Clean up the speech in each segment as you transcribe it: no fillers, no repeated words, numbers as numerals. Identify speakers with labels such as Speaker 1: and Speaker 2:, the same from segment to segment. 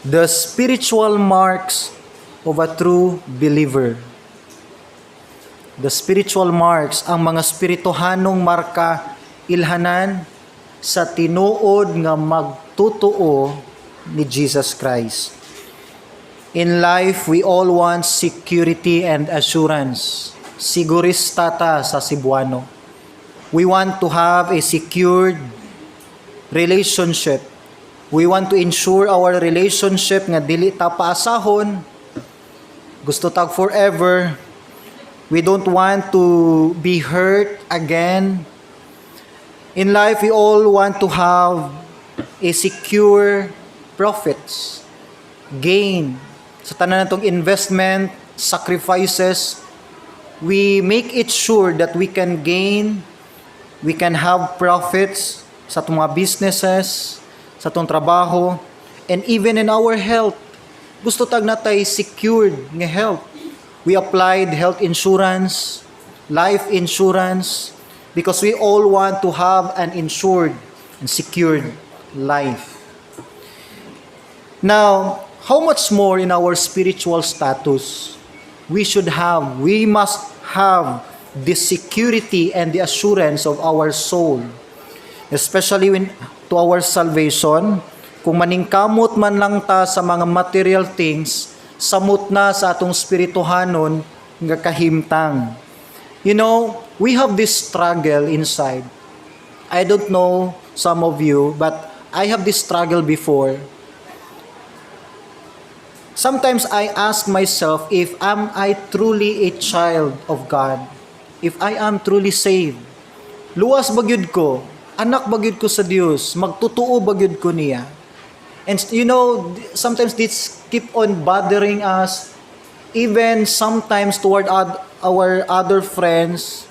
Speaker 1: The spiritual marks of a true believer. The spiritual marks, ang mga spirituhanong marka ilhanan sa tinuod nga magtutuo ni Jesus Christ. In life, we all want security and assurance. Sigurista ta sa Cebuano. We want to have a secured relationship. We want to ensure our relationship nga dili ta paasahon. Gusto tag forever. We don't want to be hurt again. In life, we all want to have a secure profits, gain. Sa tanan natong investment, sacrifices, we make it sure that we can gain, we can have profits sa itong mga businesses, sa itong trabaho, and even in our health. Gusto tag natay secured nga health. We applied health insurance, life insurance, because we all want to have an insured and secured life. Now, how much more in our spiritual status we must have the security and the assurance of our soul, especially to our salvation. Kung maningkamot man lang ta sa mga material things, samot na sa atong spirituhanon nga kahimtang. You know, we have this struggle inside. I don't know some of you, but I have this struggle before. Sometimes I ask myself if am I truly a child of God? If I am truly saved? Luwas bagyud ko, anak bagyud ko sa Dios, magtutuo bagyud ko niya. And you know, sometimes this keep on bothering us, even sometimes toward our other friends.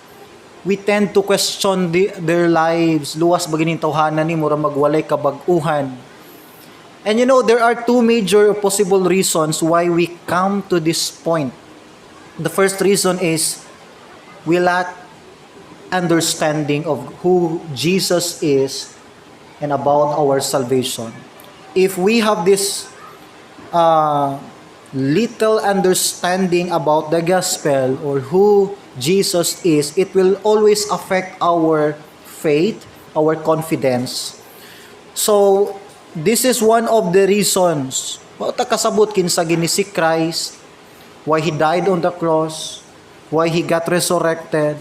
Speaker 1: We tend to question their lives. Luwas ba gining tawhanan ni mura magwalay kabag-uhan. And you know, there are two major possible reasons why we come to this point. The first reason is we lack understanding of who Jesus is and about our salvation. If we have this little understanding about the gospel or who Jesus is, it will always affect our faith, our confidence. So, this is one of the reasons why kasabot kinsa gini si Christ, why He died on the cross, why He got resurrected,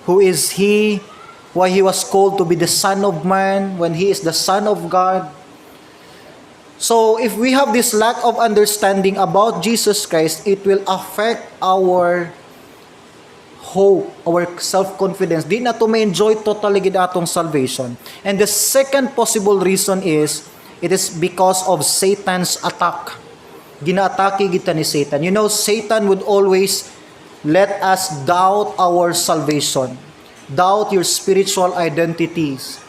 Speaker 1: who is He, why He was called to be the Son of Man when He is the Son of God. So, if we have this lack of understanding about Jesus Christ, it will affect our hope, our self-confidence. Di na to ma-enjoy totally gid atong salvation. And the second possible reason is, it is because of Satan's attack. Ginaatake kita ni Satan. You know, Satan would always let us doubt our salvation. Doubt your spiritual identities.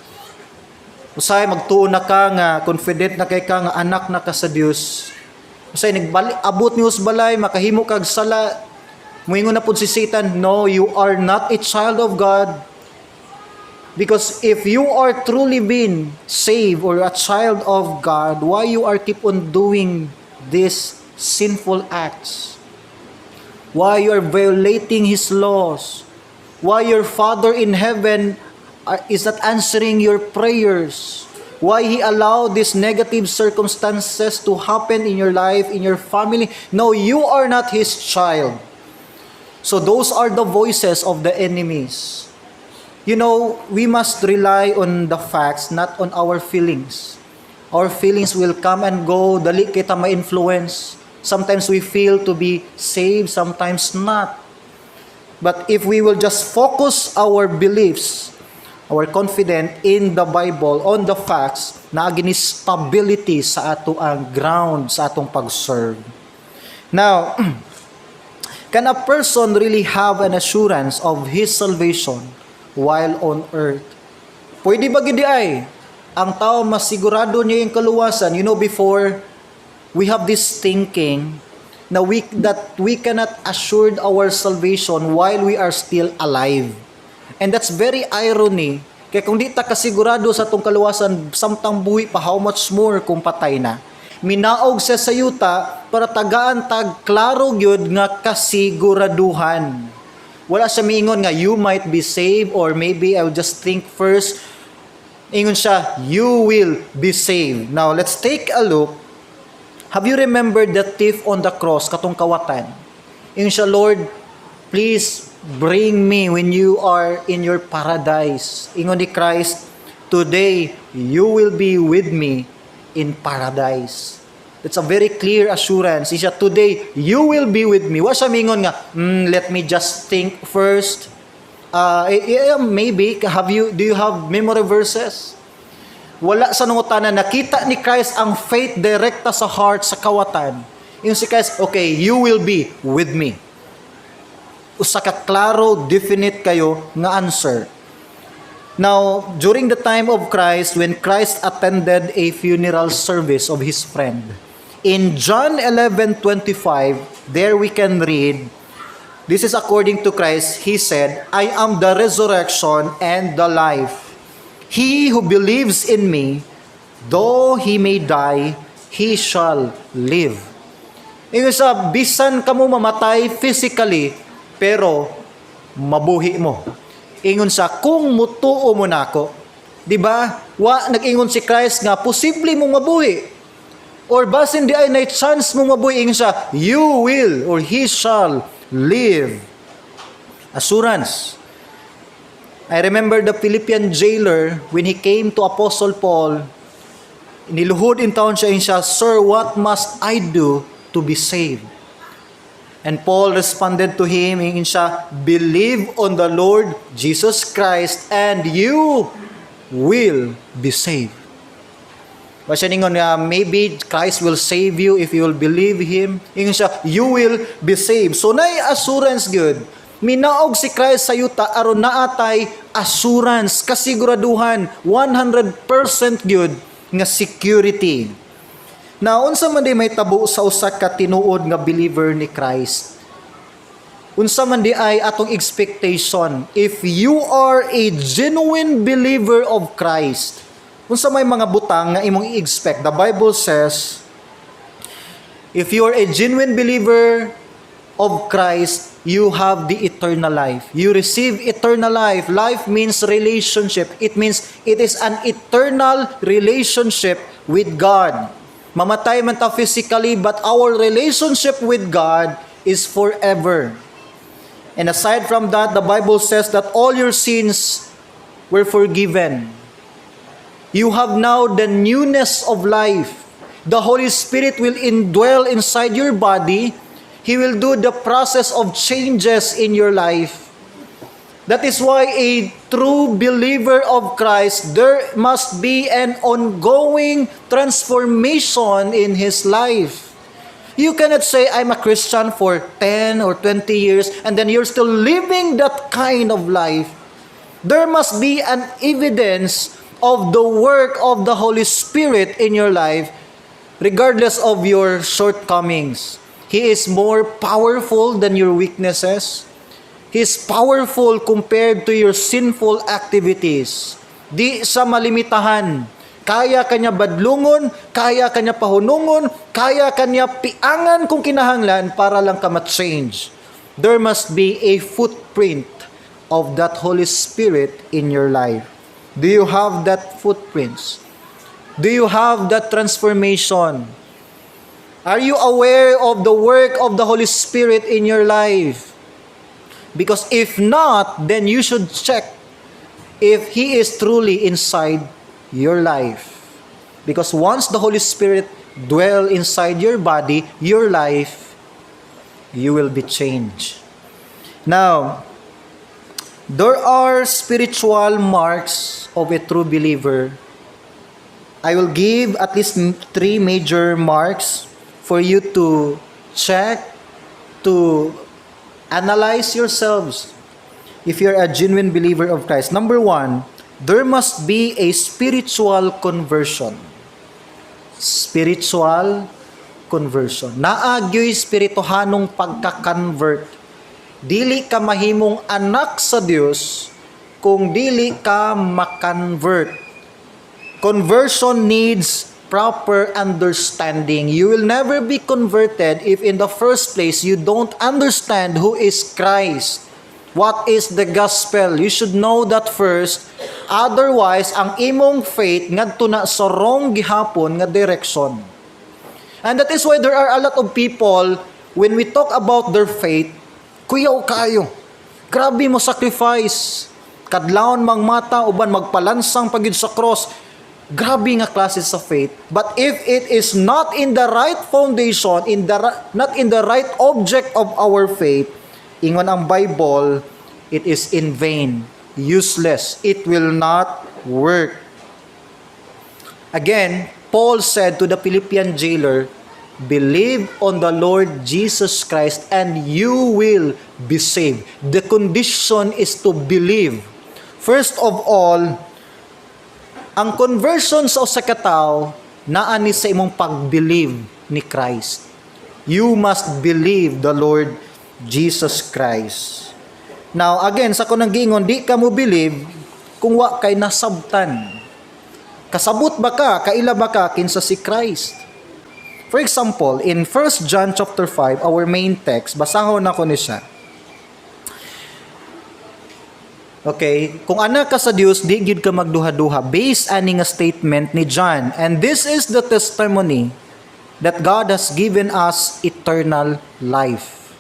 Speaker 1: Usay magtuon na ka nga confident na kay ka nga anak na ka sa Dios. Usay abot niyo sa balay makahimo kag sala. Moingon na pud si Satan, no, you are not a child of God. Because if you are truly been saved or a child of God, why you are keep on doing these sinful acts? Why you are violating His laws? Why your Father in heaven is not answering your prayers? Why He allowed these negative circumstances to happen in your life, in your family? No, you are not His child. So those are the voices of the enemies. You know, we must rely on the facts, not on our feelings. Our feelings will come and go, dali kita ma-influence. Sometimes we feel to be saved, sometimes not. But if we will just focus our beliefs, our confidence in the Bible, on the facts, na agini stability sa ato ang ground, sa atong pag-serve. Now, can a person really have an assurance of his salvation while on earth? Pwede ba gidi ay ang tao masigurado niya yung kaluwasan? You know, before we have this thinking na that we cannot assure our salvation while we are still alive. And that's very irony. Kaya kung di ta kasigurado sa itong kaluwasan, samtang buhi pa, how much more kung patay na. minaog sa sayuta para tagaan tag klaro gyud nga kasiguraduhan. Wala siya miingon nga you might be saved or maybe I'll just think first. Ingon siya, you will be saved. Now, let's take a look. Have you remembered the thief on the cross, katong kawatan? Ingon siya, Lord, please bring me when you are in your paradise. Ingon ni Christ, today you will be with me in paradise. It's a very clear assurance. Siya, today you will be with me. Wa siya mingon nga, let me just think first. Maybe do you have memory verses? Wala sa nungutanan, nakita ni Christ ang faith direkta sa heart sa kawatan. Yung si Christ, okay, you will be with me. Usa ka klaro, definite kayo nga answer. Now, during the time of Christ, when Christ attended a funeral service of his friend, in John 11:25, there we can read, this is according to Christ, he said, I am the resurrection and the life. He who believes in me, though he may die, he shall live. Ingon sa, bisan ka mo mamatay physically, pero mabuhi mo. Ingon sa, kung mutuo mo nako, di ba? Nag-ingon si Christ nga, posible mong mabuhi. Or basin di ay na chance mong mabuhi, ingon sa, you will or he shall live. Assurance. I remember the Philippian jailer, when he came to Apostle Paul, niluhod in town siya, Sir, what must I do to be saved? And Paul responded to him, ingin siya, believe on the Lord Jesus Christ and you will be saved. Basta ningon nga, maybe Christ will save you if you will believe Him. Ingin siya, you will be saved. So, na assurance good. Minaog si Christ sa yuta, aron naatay assurance, kasiguraduhan, 100% good nga security. Now, unsa man di may tabo sa usa ka tinuod nga believer ni Christ? Unsa man di ay atong expectation? If you are a genuine believer of Christ, unsa may mga butang nga imong i-expect? The Bible says, if you are a genuine believer of Christ, you have the eternal life. You receive eternal life. Life means relationship. It means it is an eternal relationship with God. Mamatay man ta physically, but our relationship with God is forever. And aside from that, the Bible says that all your sins were forgiven. You have now the newness of life. The Holy Spirit will indwell inside your body. He will do the process of changes in your life. That is why a true believer of Christ, there must be an ongoing transformation in his life. You cannot say, I'm a Christian for 10 or 20 years and then you're still living that kind of life. There must be an evidence of the work of the Holy Spirit in your life, regardless of your shortcomings. He is more powerful than your weaknesses. He is powerful compared to your sinful activities. Di sa malimitahan. Kaya kanya badlungon, kaya kanya pahunungon, kaya kanya piangan kung kinahanglan para lang ka ma-change. There must be a footprint of that Holy Spirit in your life. Do you have that footprints? Do you have that transformation? Are you aware of the work of the Holy Spirit in your life? Because if not, then you should check if He is truly inside your life. Because once the Holy Spirit dwell inside your body, your life, you will be changed. Now, there are spiritual marks of a true believer. I will give at least 3 major marks for you to check, to analyze yourselves if you're a genuine believer of Christ. Number 1, there must be a spiritual conversion. Spiritual conversion. Naagyo'y spirituhanong pagka-convert. Dili ka mahimong anak sa Dios kung dili ka ma-convert. Conversion needs proper understanding. You will never be converted if in the first place you don't understand who is Christ. What is the gospel? You should know that first. Otherwise, ang imong faith ngadto na sa wrong gihapon nga direction. And that is why there are a lot of people, when we talk about their faith, kuyaw kayo. Grabe mo sacrifice. Kadlawon mang mata, uban magpalansang pagid sa cross. Grabe nga klase sa faith. But if it is not in the right foundation, not in the right object of our faith, ingon ang Bible, it is in vain, useless. It will not work. Again, Paul said to the Philippian jailer, believe on the Lord Jesus Christ and you will be saved. The condition is to believe. First of all, ang conversion sa usa ka tawo naa ni sa imong pag-believe ni Christ. You must believe the Lord Jesus Christ. Now, again, sa kunang giingon, di ka mo believe kung wa kay nasabtan. Kasabot ba ka, kaila ba ka kinsa si Christ? For example, in 1 John chapter 5, our main text, basahon na ko ni siya. Okay, kung anak ka sa Dios, di gyud ka magduha-duha based ani nga statement ni John. And this is the testimony that God has given us eternal life.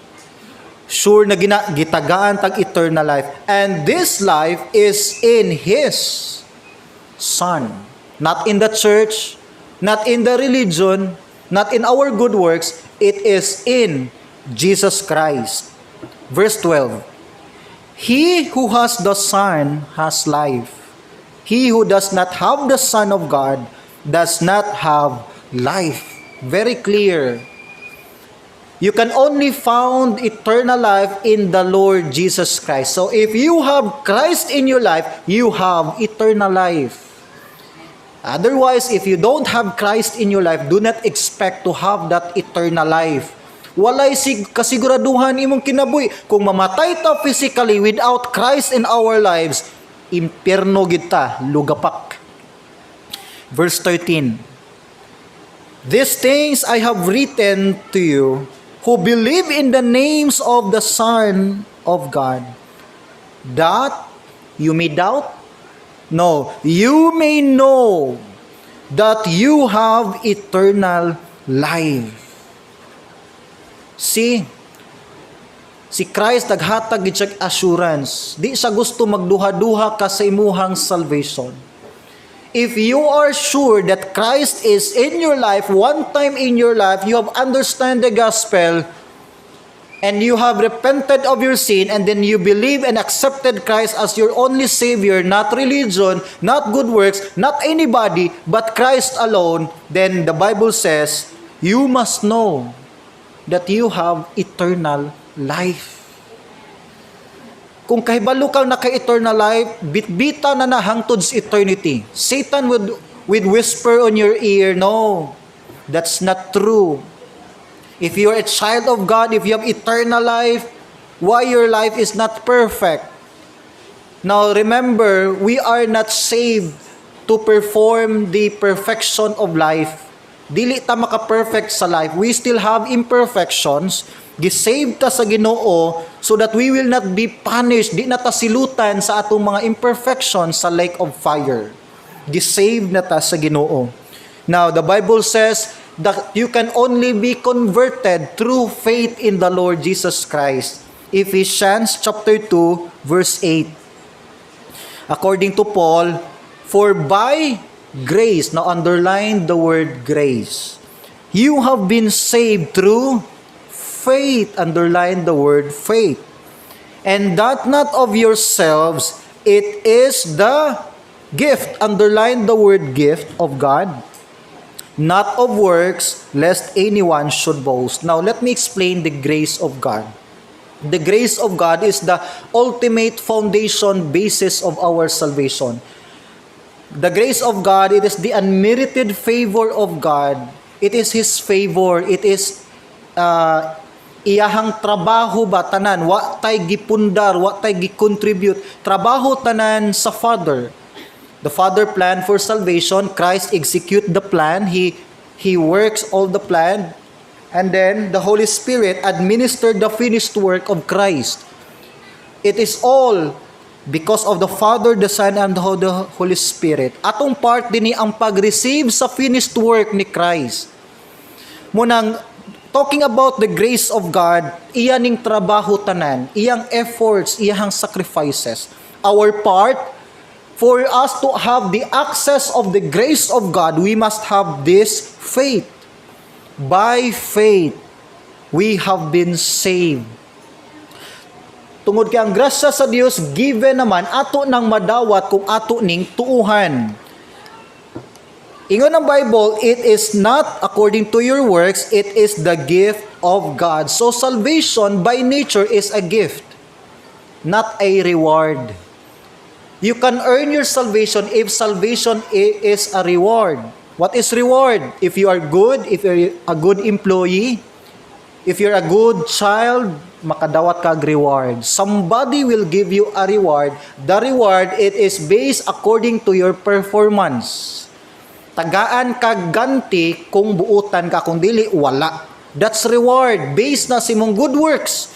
Speaker 1: Sure na gitagaan tag eternal life. And this life is in His Son. Not in the church, not in the religion, not in our good works. It is in Jesus Christ. Verse 12. He who has the Son has life. He who does not have the Son of God does not have life. Very clear. You can only find eternal life in the Lord Jesus Christ. So if you have Christ in your life, you have eternal life. Otherwise, if you don't have Christ in your life, do not expect to have that eternal life. Walay kasiguraduhan imong kinabuhi. Kung mamatay ta physically without Christ in our lives, impierno gid ta, lugapak. Verse 13. These things I have written to you who believe in the names of the Son of God, that you may doubt? No, you may know that you have eternal life. Si Christ naghatag gid siya assurance. Di siya gusto magduha-duha ka sa imuhang salvation. If you are sure that Christ is in your life, one time in your life, you have understand the gospel, and you have repented of your sin, and then you believe and accepted Christ as your only Savior, not religion, not good works, not anybody, but Christ alone, then the Bible says, you must know that you have eternal life. Kung kahibalo kang naka-eternal life, bitbita na hangtod sa eternity. Satan would whisper on your ear, no, that's not true. If you are a child of God, if you have eternal life, why your life is not perfect? Now remember, we are not saved to perform the perfection of life. Dili ta maka-perfect sa life. We still have imperfections. Gisave ta sa Ginoo so that we will not be punished. Di na ta silutan sa atong mga imperfections sa lake of fire. Gisave na ta sa Ginoo. Now, the Bible says that you can only be converted through faith in the Lord Jesus Christ. Ephesians chapter 2, verse 8. According to Paul, for by grace, now underline the word grace, you have been saved through faith, underline the word faith. And that not of yourselves, it is the gift, underline the word gift of God, not of works, lest anyone should boast. Now let me explain the grace of God. The grace of God is the ultimate foundation basis of our salvation. The grace of God, it is the unmerited favor of God. It is His favor. It is iyahang trabaho ba tanan. Wa tay gipundar, wa tay gikontribute. Trabaho tanan sa Father. The Father planned for salvation. Christ execute the plan. He works all the plan. And then the Holy Spirit administered the finished work of Christ. It is all because of the Father, the Son, and the Holy Spirit. Atong part din ni ang pag-receive sa finished work ni Christ. Munang talking about the grace of God, iyaning trabaho tanan, iyang efforts, iyang sacrifices. Our part, for us to have the access of the grace of God, we must have this faith. By faith, we have been saved. Tungod kay ang grasya sa Dios given naman ato nang madawat kung ato ning tuuhan. Ingon ng Bible, it is not according to your works, it is the gift of God. So salvation by nature is a gift, not a reward. You can earn your salvation if salvation is a reward. What is reward? If you are good, if you're a good employee, if you're a good child, makadawat kag reward. Somebody will give you a reward. The reward, it is based according to your performance. Tagaan kag ganti kung buutan ka, kung dili wala. That's reward based na sa imong good works.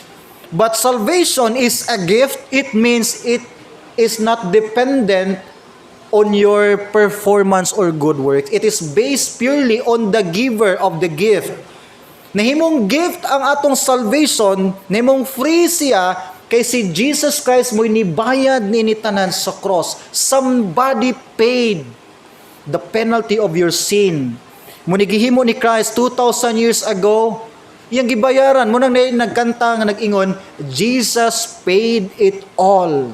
Speaker 1: But salvation is a gift. It means it is not dependent on your performance or good works. It is based purely on the giver of the gift. Nahimong gift ang atong salvation, nahimong free siya, kay si Jesus Christ mo'y nibayad ni tanan sa cross. Somebody paid the penalty of your sin. Munigihimo ni Christ 2,000 years ago, iyang gibayaran, munang nagkanta nga nag-ingon, Jesus paid it all.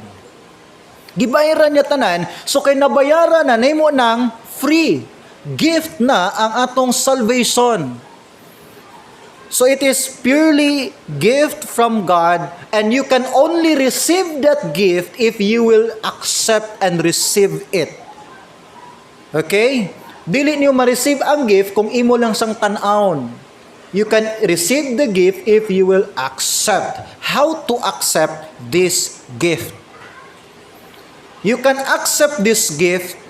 Speaker 1: Gibayaran niya tanan, so kay nabayaran na, nahimo ng free gift na ang atong salvation. So it is purely gift from God, and you can only receive that gift if you will accept and receive it. Okay? Dili niyo ma-receive ang gift kung imo lang sang tan-awon. You can receive the gift if you will accept. How to accept this gift? You can accept this gift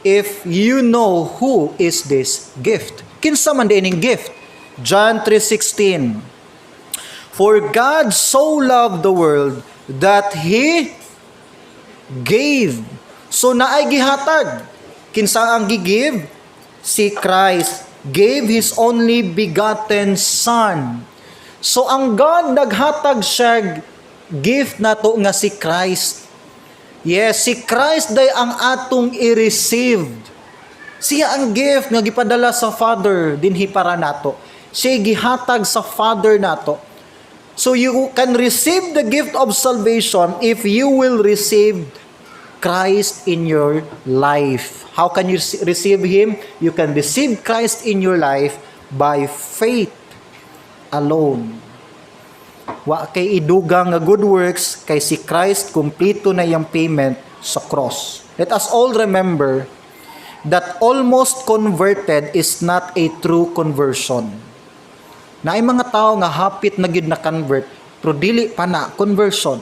Speaker 1: if you know who is this gift. Kinsa man dining gift? John 3:16. For God so loved the world that He gave. So naay gihatag. Kinsa ang gigive? Si Christ gave His only begotten Son. So ang God naghatag siya gift nato nga si Christ. Yes, si Christ day ang atong i-received. Siya ang gift nga gipadala sa Father dinhi para nato. Siya gihatag sa Father nato. So you can receive the gift of salvation if you will receive Christ in your life. How can you receive Him? You can receive Christ in your life by faith alone. Wa kay idugang nga good works, kay si Christ kumpleto na yung payment sa cross. Let us all remember that almost converted is not a true conversion. Na ay mga tao nga hapit na gid na convert, pero dili pa na conversion.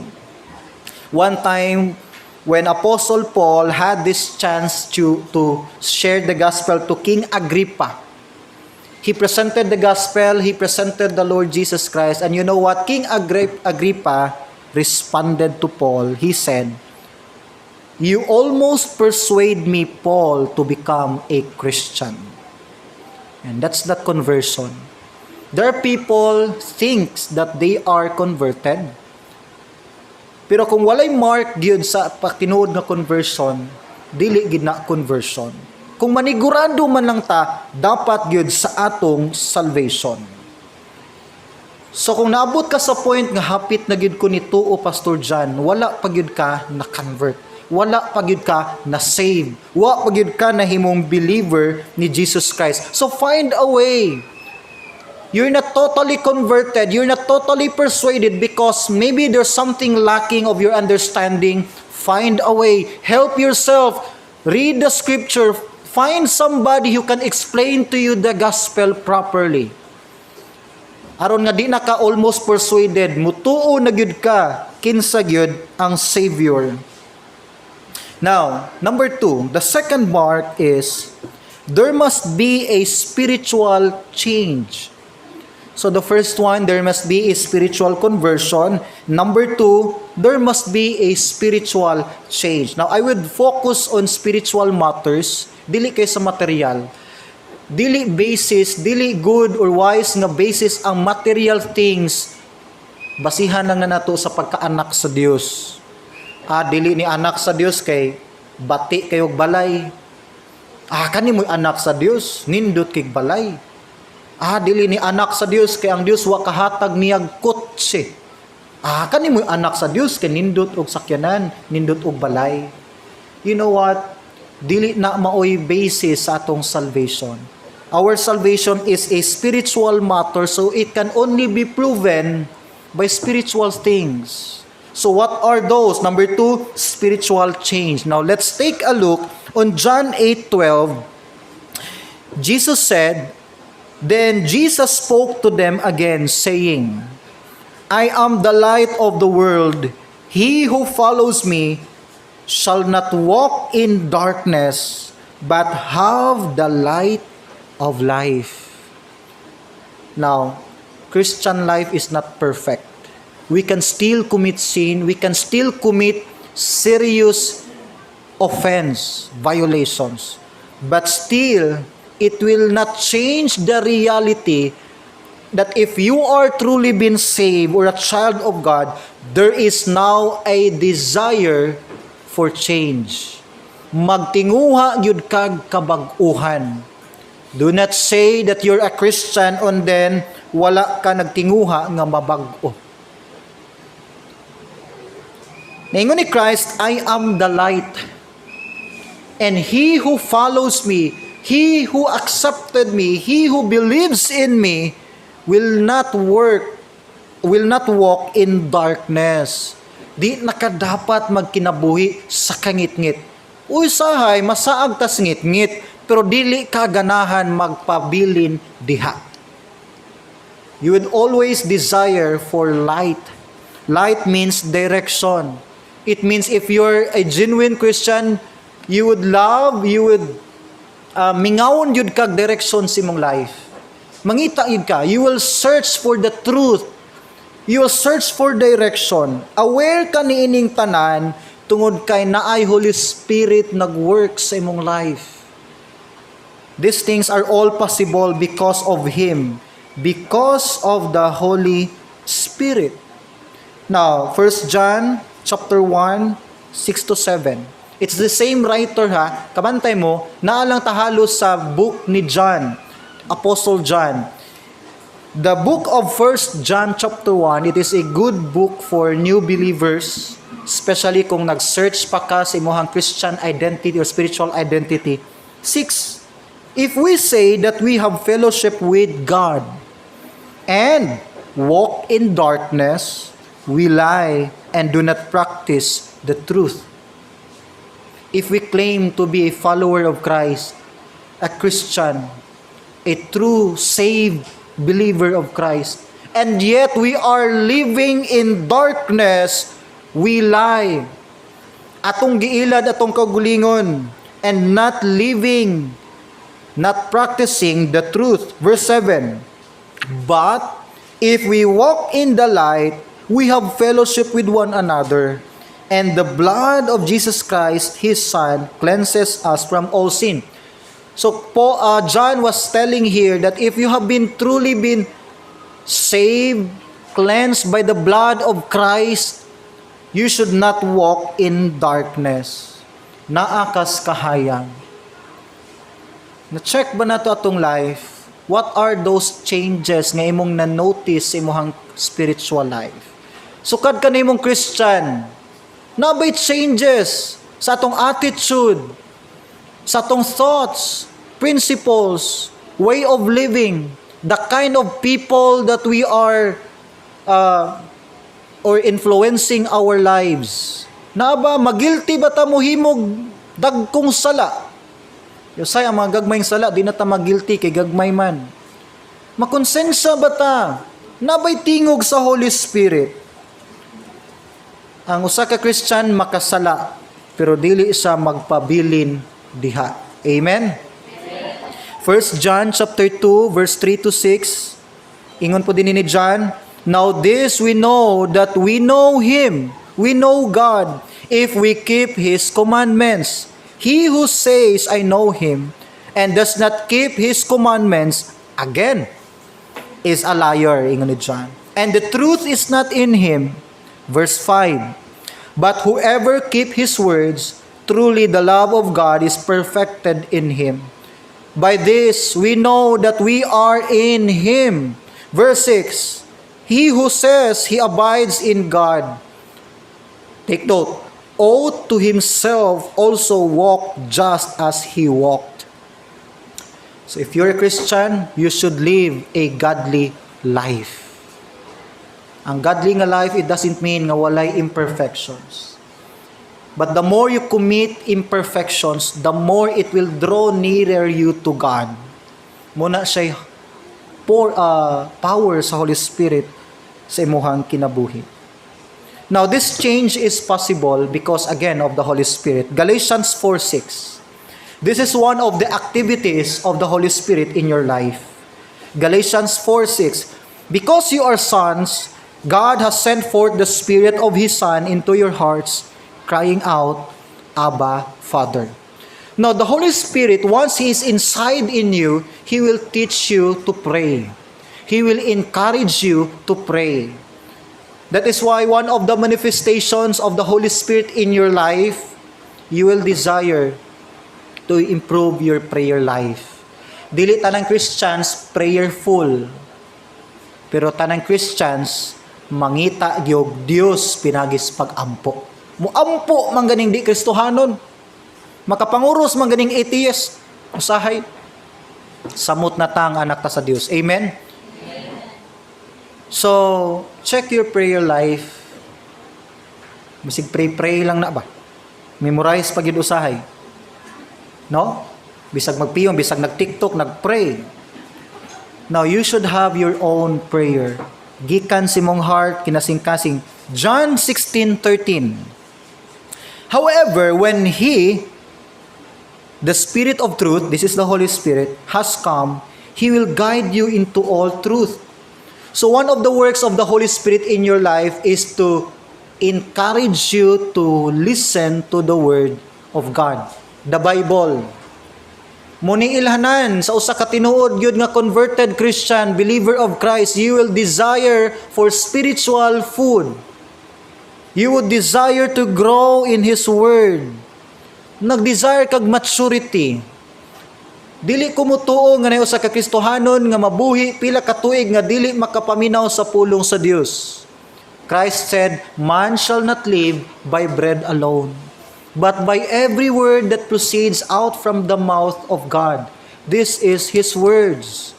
Speaker 1: One time when Apostle Paul had this chance to share the gospel to King Agrippa, he presented the gospel, he presented the Lord Jesus Christ, and you know what? King Agrippa responded to Paul. He said, "You almost persuade me, Paul, to become a Christian." And that's not conversion. There are people thinks that they are converted. Pero kung walay mark gyud sa pagtinuod nga conversion, dili gid na conversion. Kung manigurado man lang ta, dapat gyud sa atong salvation. So kung naabot ka sa point nga hapit na gyud ko nito o Pastor John, wala pa gyud ka na convert. Wala pa gyud ka na save. Wala pa gyud ka na himong believer ni Jesus Christ. So find a way. You're not totally converted. You're not totally persuaded because maybe there's something lacking of your understanding. Find a way. Help yourself. Read the scripture. Find somebody who can explain to you the gospel properly. Aron nga di na ka almost persuaded, mutuo na gyud ka kinsa gyud ang Savior. Now, number 2, the second mark is there must be a spiritual change. So the first one, there must be a spiritual conversion. Number 2, there must be a spiritual change. Now, I would focus on spiritual matters, dili kay sa material. Dili good or wise nga basis ang material things. Basihan na nga nato sa pagkaanak sa Dios. Dili ni anak sa Dios kay bati kayog balay. Kani mo'y anak sa Dios, nindot kay balay. Dili ni anak sa Dios kay ang Dios wa kahatag niyag kotse. Kani mo'y anak sa Dios kay nindot og sakyanan, nindot og balay. You know what? Dili na maoy basis sa atong salvation. Our salvation is a spiritual matter, so it can only be proven by spiritual things. So what are those? Number 2, spiritual change. Now let's take a look on John 8:12. Jesus said, "Then Jesus spoke to them again, saying, I am the light of the world. He who follows me shall not walk in darkness, but have the light of life." Now, Christian life is not perfect. We can still commit sin. We can still commit serious offense, violations. But still, it will not change the reality that if you are truly been saved or a child of God, there is now a desire for change. Magtinguha yun kag kabag-uhan. Do not say that you're a Christian and then wala ka nagtinguha nga mabag-o. Naingon ni Christ, I am the light. And he who follows me, he who accepted me, he who believes in me, will not walk in darkness. Di nakadapat magkinabuhi sa kangit-ngit. Uy sahay, masaag tas ngit-ngit, pero dili ka ganahan magpabilin diha. You would always desire for light. Light means direction. It means if you're a genuine Christian, you would mingawon yun kag direction sa imong life. Mangita yun ka. You will search for the truth. You will search for direction. Aware ka ni ining tanan tungod kay naay Holy Spirit nag-work sa imong life. These things are all possible because of Him. Because of the Holy Spirit. Now, 1 John chapter 1, 6-7. It's the same writer ha. Kabantay mo, naalang tahalos sa book ni John, Apostle John. The book of 1 John chapter 1, it is a good book for new believers, especially kung nag-search pa ka sa imong Christian identity or spiritual identity. 6. If we say that we have fellowship with God and walk in darkness, we lie and do not practice the truth. If we claim to be a follower of Christ, a Christian, a true saved believer of Christ, and yet we are living in darkness, we lie. Atong giilad atong kagulingon and not living, not practicing the truth. Verse 7. But if we walk in the light, we have fellowship with one another, and the blood of Jesus Christ, His Son, cleanses us from all sin. So John was telling here that if you have been truly been saved, cleansed by the blood of Christ, you should not walk in darkness. Naakas kahayang. Na-check ba nato atong life? What are those changes nga imong na-notice sa imong spiritual life? Sukad ka na imong Christian, nabay changes sa atong attitude, sa atong thoughts, principles, way of living, the kind of people that we are or influencing our lives. Naba, magilty ba ta mohimog dagkong sala? Yosay, ang mga gagmayng sala, di na ta magilty kay gagmay man. Makonsensya ba ta? Nabay tingog sa Holy Spirit. Ang usa ka Christian makasala, pero dili siya magpabilin diha. Amen? 1 John chapter 2 verse 3 to 6. Ingon po din ni John, "Now this we know, that we know Him, we know God, if we keep His commandments. He who says, I know Him, and does not keep His commandments, again, is a liar," ingon ni John. "And the truth is not in him." Verse 5, "But whoever keep His words, truly the love of God is perfected in him. By this we know that we are in Him." Verse 6, "He who says he abides in God," take note, "ought to himself also walk just as He walked." So if you're a Christian, you should live a godly life. Ang godly nga life, it doesn't mean nga walay imperfections. But the more you commit imperfections, the more it will draw nearer you to God. Muna siya power sa Holy Spirit sa imuhang kinabuhi. Now, this change is possible because, again, of the Holy Spirit. Galatians 4:6. This is one of the activities of the Holy Spirit in your life. Galatians 4:6. "Because you are sons, God has sent forth the Spirit of His Son into your hearts, crying out, Abba, Father." Now, the Holy Spirit, once He is inside in you, He will teach you to pray. He will encourage you to pray. That is why one of the manifestations of the Holy Spirit in your life, you will desire to improve your prayer life. Dili tanang Christians prayerful, pero tanang Christians mangita gyud Dios pinagis pag-ampo. Muampo man ganing di Kristohanon. Makapanguros man ganing atheist. Usahay samot na tang anak ta sa Dios. Amen. So, check your prayer life. Bisig pray lang na ba? Memorize pag yun usahay. No? Bisag magpiyong, bisag nag-TikTok, nag-pray. Now, you should have your own prayer. Gikan si mong heart, kinasing-kasing. John 16:13. "However, when He, the Spirit of truth," this is the Holy Spirit, "has come, He will guide you into all truth." So one of the works of the Holy Spirit in your life is to encourage you to listen to the Word of God, the Bible. Muni ilhanan sa usa ka tinuod gyud nga converted Christian, believer of Christ, you will desire for spiritual food. You would desire to grow in His Word. Nag-desire kag maturity. Dili ko mutuo nga nay usa ka Kristohanon nga mabuhi pila ka tuig nga dili makapaminaw sa pulong sa Dios. Christ said, "Man shall not live by bread alone, but by every word that proceeds out from the mouth of God." This is His words.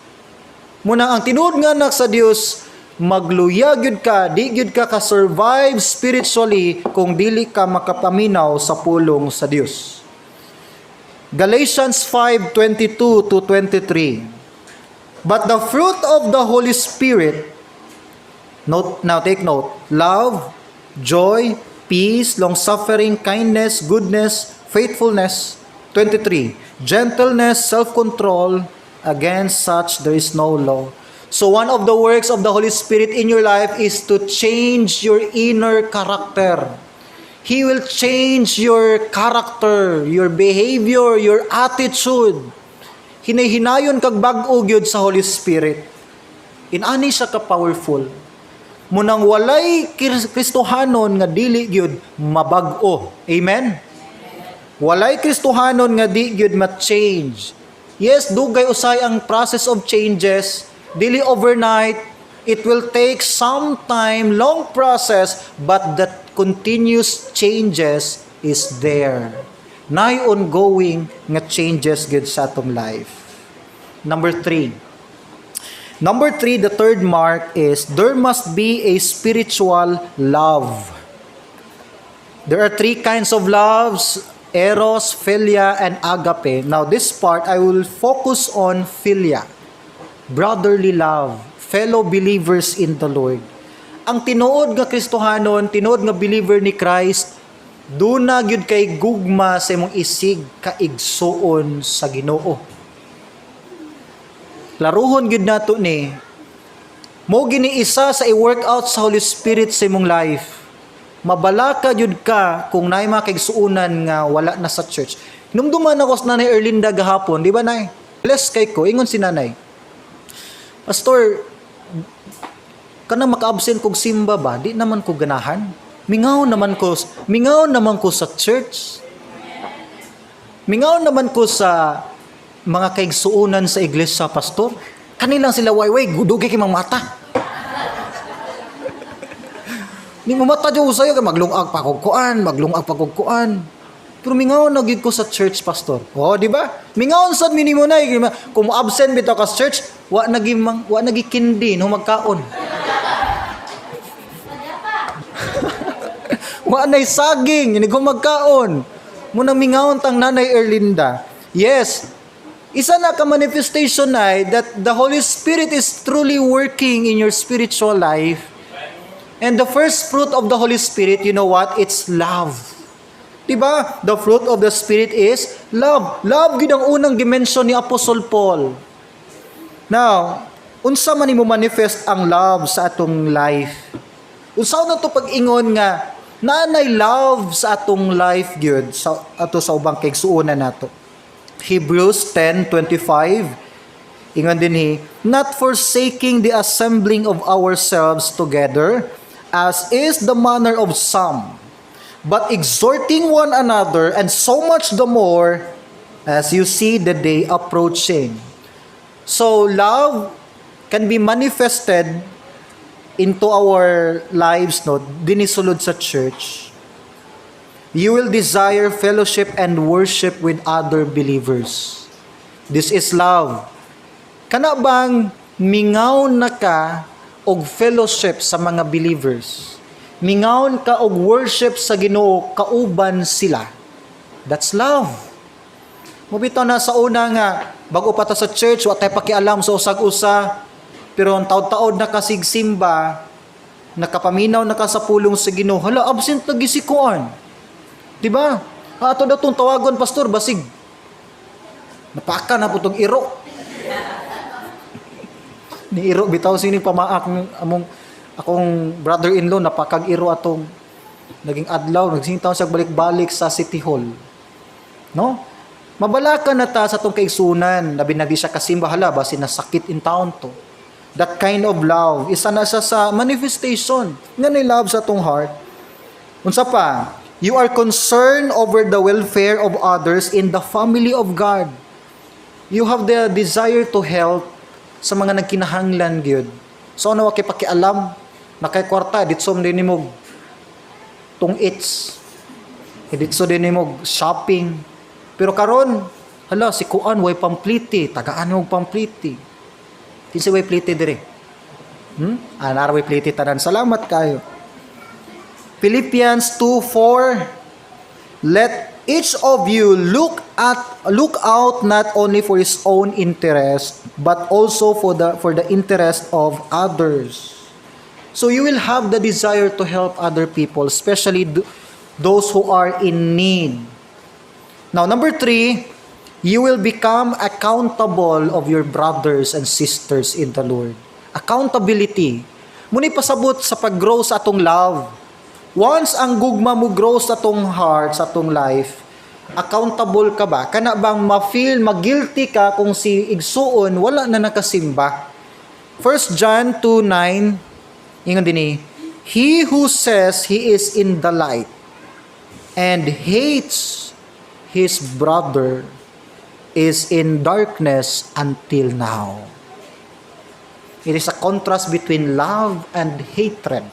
Speaker 1: Muna ang tinuod nga anak sa Dios, magluya gyud ka, di gyud ka ka-survive spiritually kung dili ka makapaminaw sa pulong sa Dios. Galatians 5:22 to 23. "But the fruit of the Holy Spirit," now take note, "love, joy, peace, long-suffering, kindness, goodness, faithfulness." 23. "Gentleness, self-control, against such there is no law." So one of the works of the Holy Spirit in your life is to change your inner character. He will change your character, your behavior, your attitude. Hinay-hinayon kag bag-o gyud sa Holy Spirit. Inani siya ka powerful. Munang walay Kristohanon nga dili gyud mabag-o. Amen. Walay Kristohanon nga di gyud ma-change. Yes, dugay usay ang process of changes, dili overnight. It will take some time, long process, but that continuous changes is there. Nay ongoing nga changes gyud sa atong life. Number 3, the third mark is there must be a spiritual love. There are 3 kinds of loves: eros, philia, and agape. Now this part, I will focus on philia. Brotherly love, fellow believers in the Lord. Ang tinuod nga Kristohanon, tinuod nga believer ni Christ, Duna gyud kay gugma sa imong isig kaigsuon sa Ginoo. Laruhon gyud nato ni mo gini isa sa i-workout sa Holy Spirit sa imong life. Mabalaka jud ka kung naay mga kaigsuonan nga wala na sa church. Numduman ako sa Nanay Erlinda gahapon, di ba nay? Bless kay ko, ingon si Nanay. Pastor, kanang maka-absent kog simba ba? Di naman ko ganahan. Mingaw naman ko sa church. Mingaw naman ko sa mga kaigsuonan sa iglesia, pastor. Kanilang sila wayway, gudugay kay mga mata. Ni mamata dyan ko sa'yo, maglungag pagkukuan. Pero mingaw na gid ko sa church, pastor. Oh, di ba? Mingaw sad minimo na, kung absent bitaw ka sa church, wa nagikindi no magkaon. Wa nay saging, ini kung magkaon. Munang mingaon tang Nanay Erlinda. Yes, isa na ka manifestation na that the Holy Spirit is truly working in your spiritual life. And the first fruit of the Holy Spirit, you know what? It's love. Diba? The fruit of the Spirit is love. Love gid ang unang dimension ni Apostle Paul. Now, unsa man imo manifest ang love sa atong life? Unsa na to pag-ingon nga nanay love sa atong life gyud sa ubang kaigsuonan nato. Hebrews 10:25 ingon dinhi, not forsaking the assembling of ourselves together, as is the manner of some, but exhorting one another, and so much the more as you see the day approaching. So love can be manifested into our lives, no, dinisulod sa church. You will desire fellowship and worship with other believers. This is love. Kana bang mingaw na ka og fellowship sa mga believers? Mingaon ka og worship sa Ginoo kauban sila. That's love. Mubitaw na sa una nga bago pa ta sa church wa tay pakialam sa usag-usa, pero ang taud-taud na kasigsimba, nakapaminaw na ka sa pulong sa Ginoo, hala absent lagi si kuan. Di ba? Ato daw tong tawagon, pastor, basig napaka na putong iro. Ni iro bitaw sini pamaak akong brother-in-law, napakag-iro atong naging adlaw, nagsintaw siya balik-balik sa City Hall. No? Mabalaka na ta sa tong kaigsunan, labi na di siya kasimba, hala basi nasakit in town to. That kind of love, isa na siya sa manifestation nga ni love sa tong heart. Unsa pa? You are concerned over the welfare of others in the family of God. You have the desire to help sa mga nagkinahanglan gyud. So ano wa kay pakialam, nakay kwarta ditso din nimo tong eats. Ditso din nimo shopping. Pero karon, hala si kuan way pampliti, tagaan mo pampliti. Kinsa way pliti dire? Anara way pliti tanan. Salamat kayo. Philippians 2:4, let each of you look out not only for his own interest, but also for the interest of others. So you will have the desire to help other people, especially those who are in need. Now, number 3, you will become accountable of your brothers and sisters in the Lord. Accountability. Muni pasabot sa pag-grow sa atong love. Once ang gugma mo grow sa atong heart, sa atong life, accountable ka ba? Kana bang ma-feel, ma-guilty ka kung si igsuon wala na nakasimba? 1 John 2:9, ingon dinhi, he who says he is in the light and hates his brother is in darkness until now. It is a contrast between love and hatred.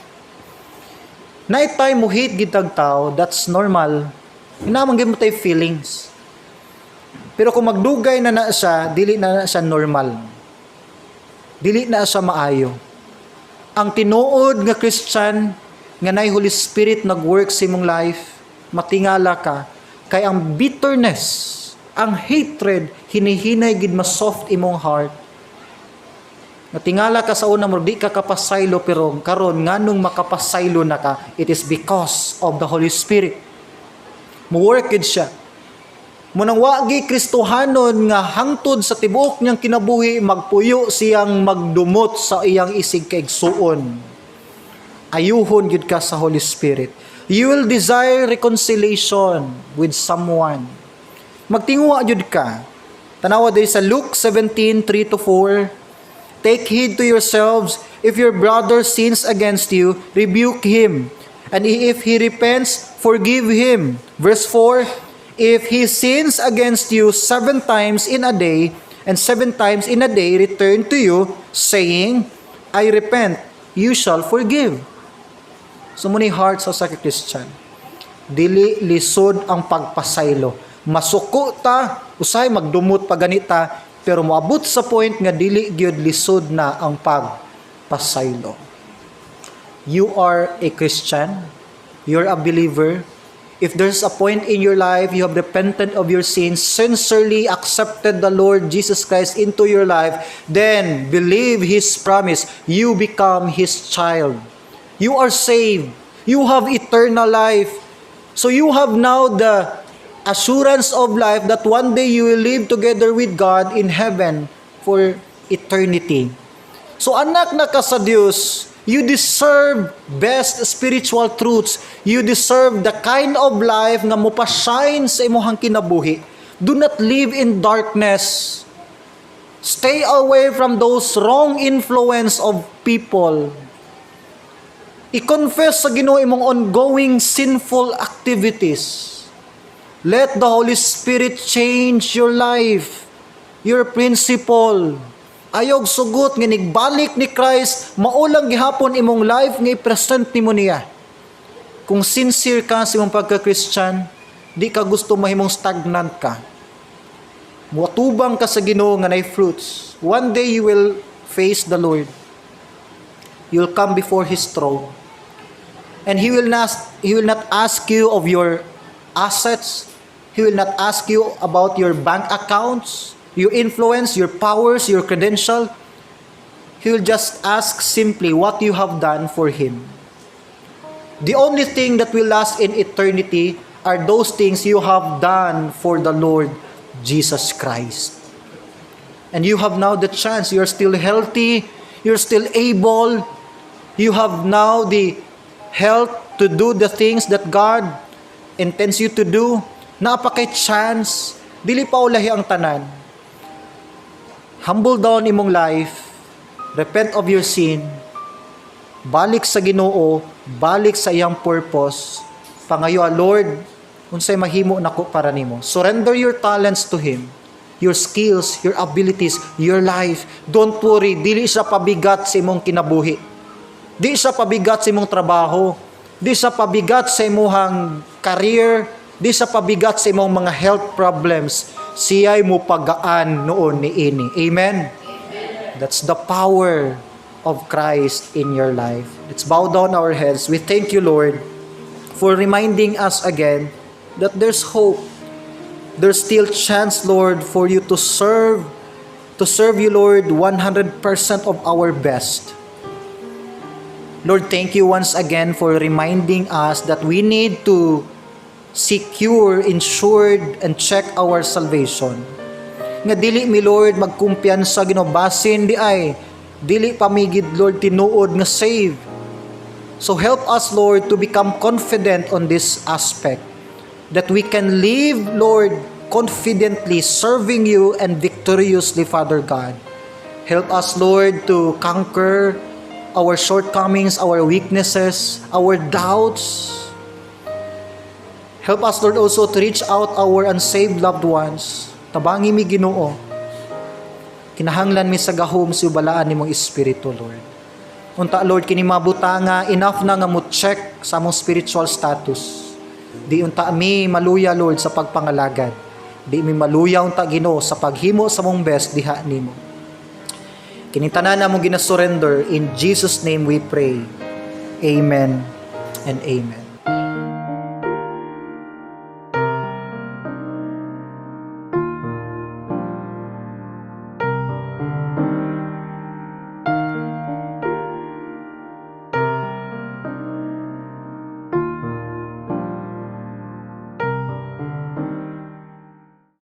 Speaker 1: Night time mo hate gitag tao, that's normal. Hinamang mo tayo feelings. Pero kung magdugay na siya, dili na siya normal. Dili na siya maayo. Ang tinuod nga Christian, nga nay Holy Spirit nag-work sa imong life, matingala ka, kay ang bitterness, ang hatred, hinihinay gid ma-soft imong heart. Natingala ka sa una mo, di ka kapasaylo, pero karon nganong makapasaylo na ka, it is because of the Holy Spirit. Muwork gid siya. Munang wagi Kristohanon nga hangtod sa tibuok niyang kinabuhi, magpuyo siyang magdumot sa iyang isig kaigsuon. Ayuhon gid ka sa Holy Spirit. You will desire reconciliation with someone. Magtingwa jud ka. Tanawa diri sa Luke 17:3-4. Take heed to yourselves, if your brother sins against you, rebuke him. And if he repents, forgive him. Verse 4, if he sins against you 7 times in a day, and 7 times in a day return to you, saying, I repent, you shall forgive. So many hearts sa Christian. Dili lisod ang pagpasaylo. Masuko ta, usay magdumot pa ganita, pero moabot sa point nga dili gyud lisod na ang pagpasaylo. You are a Christian, you're a believer. If there's a point in your life you have repented of your sins, sincerely accepted the Lord Jesus Christ into your life, then believe His promise, you become His child. You are saved. You have eternal life. So you have now the assurance of life that one day you will live together with God in heaven for eternity. So anak na ka sa Diyos, you deserve best spiritual truths. You deserve the kind of life nga mopashine sa imong kinabuhi. Do not live in darkness. Stay away from those wrong influence of people. I-confess sa Ginoo imong ongoing sinful activities. Let the Holy Spirit change your life, your principle. Ayog sugot nga nigbalik ni Christ, maulang gihapon imong life nga i-present nimo niya. Kung sincere ka sa imong pagka-Christian, di ka gusto mahimong stagnant ka. Muatubang ka sa Ginoo nga nay fruits. One day you will face the Lord. You'll come before His throne. And He will not ask you of your assets. He will not ask you about your bank accounts, your influence, your powers, your credential. He will just ask simply what you have done for Him. The only thing that will last in eternity are those things you have done for the Lord Jesus Christ. And you have now the chance. You're still healthy. You're still able. You have now the health to do the things that God intends you to do. Napakay chance. Dili pa ulahi ang tanan. Humble down imong life, repent of your sin, balik sa Ginoo, balik sa iyang purpose. Pangayo, Lord, unsay mahimo nako para nimo. Surrender your talents to Him, your skills, your abilities, your life. Don't worry, dili siya pabigat sa imong kinabuhi. Di siya pabigat sa imong trabaho. Di siya pabigat sa imong career. Di siya pabigat sa imong mga health problems. Siya'y mo pagaan noon ni ini. Amen? That's the power of Christ in your life. Let's bow down our heads. We thank you, Lord, for reminding us again that there's hope. There's still chance, Lord, for you to serve you, Lord, 100% of our best. Lord, thank you once again for reminding us that we need to secure, insured, and check our salvation. Nga dili mi, Lord, magkumpiyansa ginobasin di ay, dili pamigid, Lord, tinuod nga save. So help us, Lord, to become confident on this aspect, that we can live, Lord, confidently serving you and victoriously, Father God. Help us, Lord, to conquer our shortcomings, our weaknesses, our doubts. Help us, Lord, also to reach out our unsaved loved ones. Tabangi mi, Ginoo. Kinahanglan mi sa gahom sa balaan nimong Espiritu, Lord. Unta, Lord, kini mabutanga, enough na nga mo check sa among spiritual status. Di unta mi maluya, Lord, sa pagpangalagad. Di mi maluya unta, Ginoo, sa paghimo sa mong best diha nimo. Kini tanan na mo ginasurrender. In Jesus' name we pray. Amen and amen.